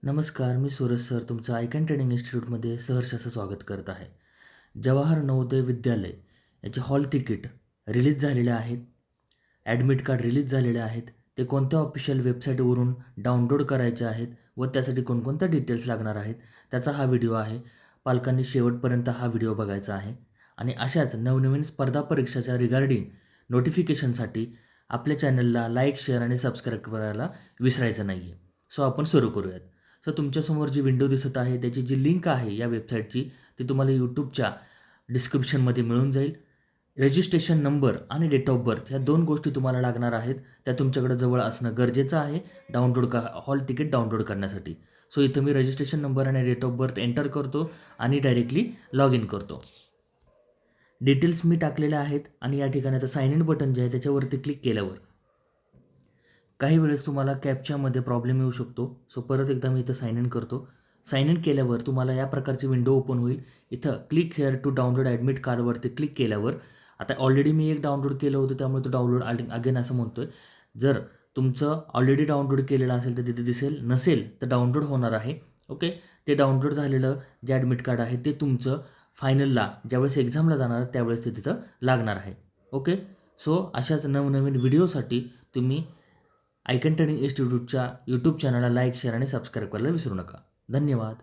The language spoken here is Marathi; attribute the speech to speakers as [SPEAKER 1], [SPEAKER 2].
[SPEAKER 1] नमस्कार, मी सूरज सर तुमचं आयकॉन ट्रेनिंग इन्स्टिट्यूटमध्ये सहर्ष असं स्वागत करत आहे. जवाहर नवोदय विद्यालय याचे हॉल तिकीट रिलीज झालेले आहेत. ॲडमिट कार्ड रिलीज झालेले आहेत. ते कोणत्या ऑफिशियल वेबसाईटवरून डाउनलोड करायचे आहेत व त्यासाठी कोणकोणत्या डिटेल्स लागणार आहेत त्याचा हा व्हिडिओ आहे. पालकांनी शेवटपर्यंत हा व्हिडिओ बघायचा आहे आणि अशाच नवनवीन स्पर्धा परीक्षाच्या रिगार्डिंग नोटिफिकेशनसाठी आपल्या चॅनलला लाईक, शेअर आणि सबस्क्राईब करायला विसरायचं नाही आहे. सो आपण सुरू करूयात. सो तुमच्यासमोर जी विंडो दिसत आहे त्याची जी लिंक आहे या वेबसाईटची ती तुम्हाला यूट्यूबच्या डिस्क्रिप्शनमध्ये मिळून जाईल. रजिस्ट्रेशन नंबर आणि डेट ऑफ बर्थ ह्या 2 गोष्टी तुम्हाला लागणार आहेत. त्या तुमच्याकडे जवळ असणं गरजेचं आहे हॉल तिकीट डाउनलोड करण्यासाठी. सो इथं मी रजिस्ट्रेशन नंबर आणि डेट ऑफ बर्थ एंटर करतो आणि डायरेक्टली लॉग इन करतो. डिटेल्स मी टाकलेल्या आहेत आणि या ठिकाणी आता साइन इन बटन जे आहे त्याच्यावरती क्लिक केल्यावर काही वेळेस तुम्हाला कॅप्चामध्ये प्रॉब्लेम येऊ शकतो. सो परत एकदा मी इथं साइन इन करतो. साइन इन केल्यावर तुम्हाला या प्रकारची विंडो ओपन होईल. इथं click here to download admit कार्डवरती क्लिक केल्यावर आता ऑलरेडी मी एक डाउनलोड केलं होतं त्यामुळे तो डाउनलोड अगेन असं म्हणतो आहे. जर तुमचं ऑलरेडी डाउनलोड केलेलं असेल तर तिथे दिसेल, नसेल तर डाउनलोड होणार आहे. ओके, ते डाउनलोड झालेलं जे ॲडमिट कार्ड आहे ते तुमचं फायनलला ज्यावेळेस एक्झामला जाणार त्यावेळेस ते तिथं लागणार आहे. ओके, सो अशाच नवनवीन व्हिडिओसाठी तुम्ही आयकॉन ट्रेनिंग इन्स्टिट्यूटच्या यूट्यूब चॅनलला लाईक, शेअर आणि सबस्क्राईब करायला विसरू नका. धन्यवाद.